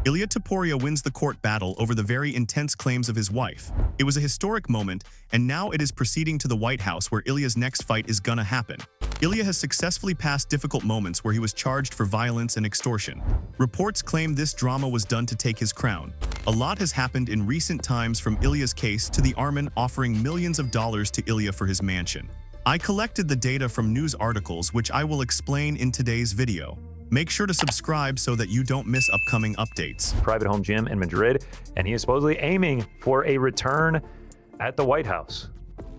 Ilia Topuria wins the court battle over the very intense claims of his wife. It was a historic moment, and now it is proceeding to the White House where Ilia's next fight is gonna happen. Ilia has successfully passed difficult moments where he was charged for violence and extortion. Reports claim this drama was done to take his crown. A lot has happened in recent times, from Ilia's case to the Arman offering millions of dollars to Ilia for his mansion. I collected the data from news articles, which I will explain in today's video. Make sure to subscribe so that you don't miss upcoming updates. Private home gym in Madrid, and he is supposedly aiming for a return at the White House.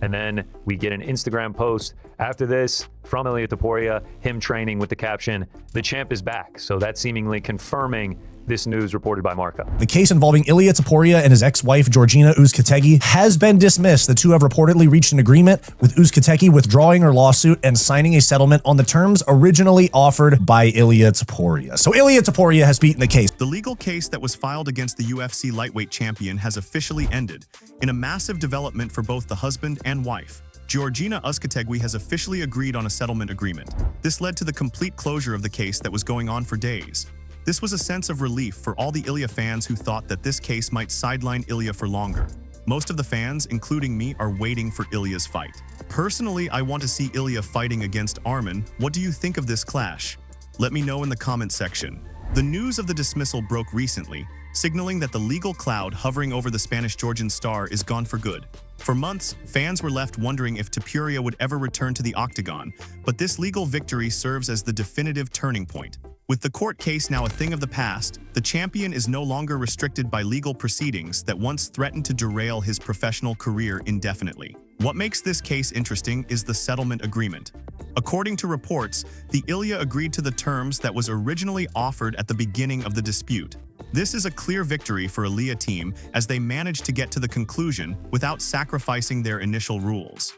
And then we get an Instagram post after this from Ilia Topuria, him training with the caption, "The champ is back." So that's seemingly confirming this news reported by Marca. The case involving Ilia Topuria and his ex-wife Georgina Uzcategui has been dismissed. The two have reportedly reached an agreement, with Uzcategui withdrawing her lawsuit and signing a settlement on the terms originally offered by Ilia Topuria. So Ilia Topuria has beaten the case. The legal case that was filed against the UFC lightweight champion has officially ended, in a massive development for both the husband and wife. Georgina Uzcategui has officially agreed on a settlement agreement. This led to the complete closure of the case that was going on for days. This was a sense of relief for all the Ilia fans who thought that this case might sideline Ilia for longer. Most of the fans, including me, are waiting for Ilia's fight. Personally, I want to see Ilia fighting against Arman. What do you think of this clash? Let me know in the comment section. The news of the dismissal broke recently, signaling that the legal cloud hovering over the Spanish-Georgian star is gone for good. For months, fans were left wondering if Topuria would ever return to the octagon, but this legal victory serves as the definitive turning point. With the court case now a thing of the past, the champion is no longer restricted by legal proceedings that once threatened to derail his professional career indefinitely. What makes this case interesting is the settlement agreement. According to reports, the Ilia agreed to the terms that was originally offered at the beginning of the dispute. This is a clear victory for Ilia team, as they managed to get to the conclusion without sacrificing their initial rules.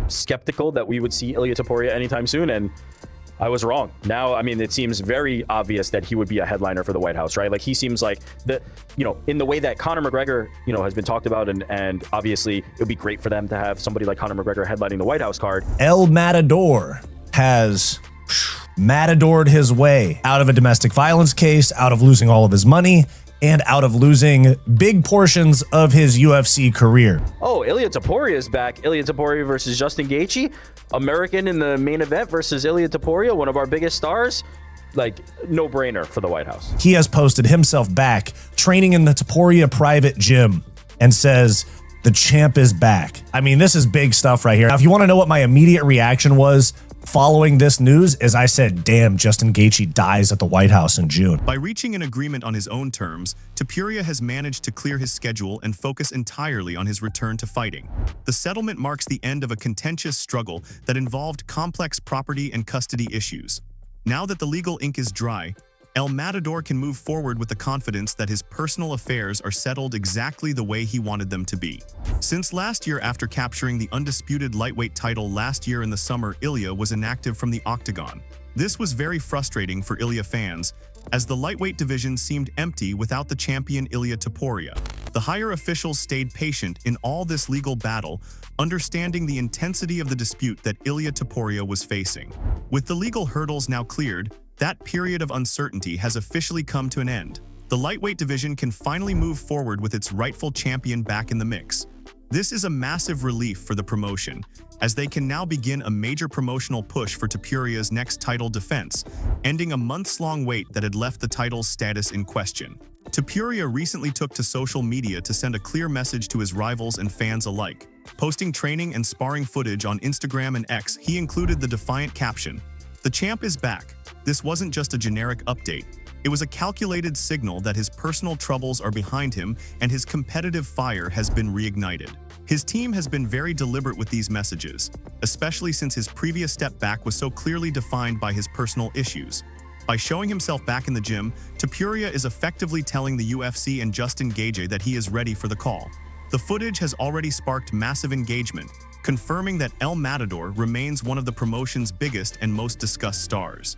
Skeptical that we would see Ilia Topuria anytime soon, and I was wrong. Now, I mean, it seems very obvious that he would be a headliner for the White House, right? Like, he seems like in the way that Conor McGregor, has been talked about, and obviously it would be great for them to have somebody like Conor McGregor headlining the White House card. El Matador has matadored his way out of a domestic violence case, out of losing all of his money, and out of losing big portions of his UFC career. Oh, Ilia Topuria is back. Ilia Topuria versus Justin Gaethje. American in the main event versus Ilia Topuria, one of our biggest stars. Like, no-brainer for the White House. He has posted himself back, training in the Topuria private gym, and says, "The champ is back." I mean, this is big stuff right here. Now, if you want to know what my immediate reaction was following this news, is I said, damn, Justin Gaethje dies at the White House in June. By reaching an agreement on his own terms, Topuria has managed to clear his schedule and focus entirely on his return to fighting. The settlement marks the end of a contentious struggle that involved complex property and custody issues. Now that the legal ink is dry, El Matador can move forward with the confidence that his personal affairs are settled exactly the way he wanted them to be. Since last year, after capturing the undisputed lightweight title last year in the summer, Ilia was inactive from the octagon. This was very frustrating for Ilia fans, as the lightweight division seemed empty without the champion Ilia Topuria. The higher officials stayed patient in all this legal battle, understanding the intensity of the dispute that Ilia Topuria was facing. With the legal hurdles now cleared, that period of uncertainty has officially come to an end. The lightweight division can finally move forward with its rightful champion back in the mix. This is a massive relief for the promotion, as they can now begin a major promotional push for Topuria's next title defense, ending a months-long wait that had left the title's status in question. Topuria recently took to social media to send a clear message to his rivals and fans alike. Posting training and sparring footage on Instagram and X, he included the defiant caption, "The champ is back." This wasn't just a generic update. It was a calculated signal that his personal troubles are behind him and his competitive fire has been reignited. His team has been very deliberate with these messages, especially since his previous step back was so clearly defined by his personal issues. By showing himself back in the gym, Topuria is effectively telling the UFC and Justin Gaethje that he is ready for the call. The footage has already sparked massive engagement, confirming that El Matador remains one of the promotion's biggest and most discussed stars.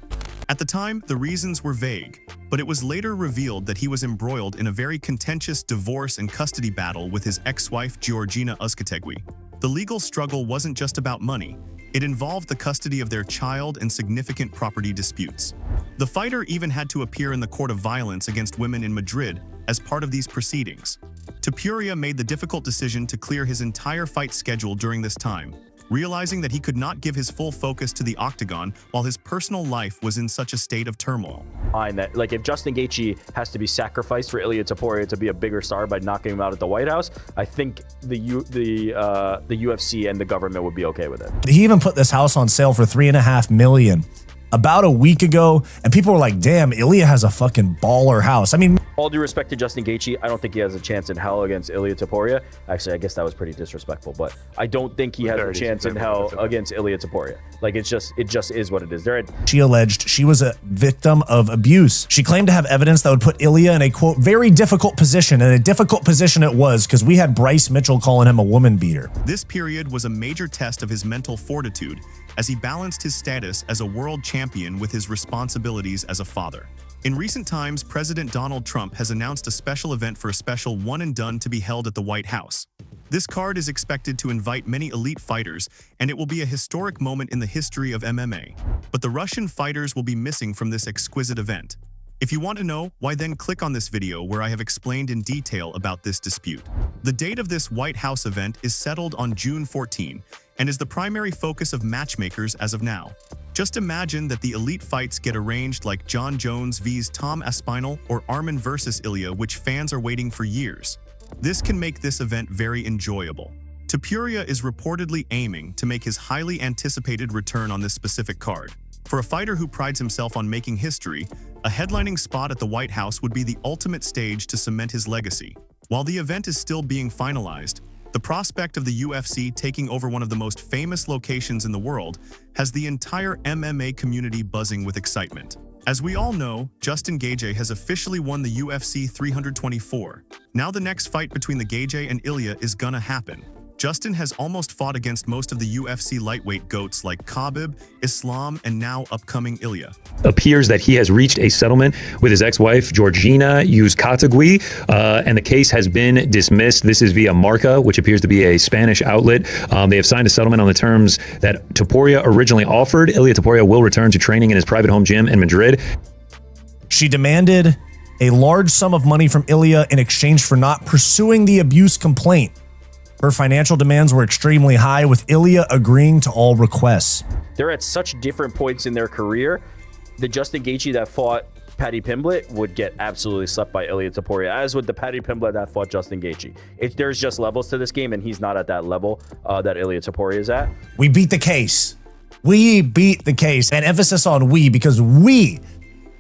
At the time, the reasons were vague, but it was later revealed that he was embroiled in a very contentious divorce and custody battle with his ex-wife Georgina Uzcategui. The legal struggle wasn't just about money, It involved the custody of their child and significant property disputes. The fighter even had to appear in the court of violence against women in Madrid as part of these proceedings. Topuria made the difficult decision to clear his entire fight schedule during this time, realizing that he could not give his full focus to the octagon while his personal life was in such a state of turmoil. That, like, if Justin Gaethje has to be sacrificed for Ilia Topuria to be a bigger star by knocking him out at the White House, I think the UFC and the government would be okay with it. He even put this house on sale for $3.5 million about a week ago, and people were like, damn, Ilia has a fucking baller house. I mean, all due respect to Justin Gaethje, I don't think he has a chance in hell against Ilia Topuria. Actually, I guess that was pretty disrespectful, but I don't think he has a chance in hell against Ilia Topuria. Like, it just is what it is. She alleged she was a victim of abuse. She claimed to have evidence that would put Ilia in a, quote, very difficult position, and a difficult position it was because we had Bryce Mitchell calling him a woman beater. This period was a major test of his mental fortitude as he balanced his status as a world champion with his responsibilities as a father. In recent times, President Donald Trump has announced a special event for a special one and done to be held at the White House. This card is expected to invite many elite fighters, and it will be a historic moment in the history of MMA. But the Russian fighters will be missing from this exquisite event. If you want to know, why then click on this video where I have explained in detail about this dispute. The date of this White House event is settled on June 14 and is the primary focus of matchmakers as of now. Just imagine that the elite fights get arranged like John Jones vs Tom Aspinall or Arman vs Ilia, which fans are waiting for years. This can make this event very enjoyable. Topuria is reportedly aiming to make his highly anticipated return on this specific card. For a fighter who prides himself on making history, a headlining spot at the White House would be the ultimate stage to cement his legacy. While the event is still being finalized, the prospect of the UFC taking over one of the most famous locations in the world has the entire MMA community buzzing with excitement. As we all know, Justin Gaethje has officially won the UFC 324. Now the next fight between the Gaethje and Ilia is gonna happen. Justin has almost fought against most of the UFC lightweight goats like Khabib, Islam, and now upcoming Ilia. Appears that he has reached a settlement with his ex-wife, Georgina Yuzkatagui, and the case has been dismissed. This is via Marca, which appears to be a Spanish outlet. They have signed a settlement on the terms that Topuria originally offered. Ilia Topuria will return to training in his private home gym in Madrid. She demanded a large sum of money from Ilia in exchange for not pursuing the abuse complaint. Her financial demands were extremely high, with Ilia agreeing to all requests. They're at such different points in their career. The Justin Gaethje that fought Paddy Pimblett would get absolutely slept by Ilia Topuria, as would the Paddy Pimblett that fought Justin Gaethje. There's just levels to this game, and he's not at that level that Ilia Topuria is at. We beat the case. We beat the case. And emphasis on we, because we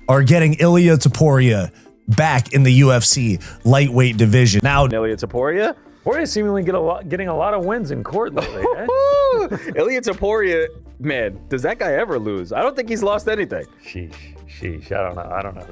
are getting Ilia Topuria back in the UFC lightweight division. Now, Ilia Topuria? Topuria seemingly getting a lot of wins in court lately. Ilia Topuria, man, does that guy ever lose? I don't think he's lost anything. Sheesh. I don't know.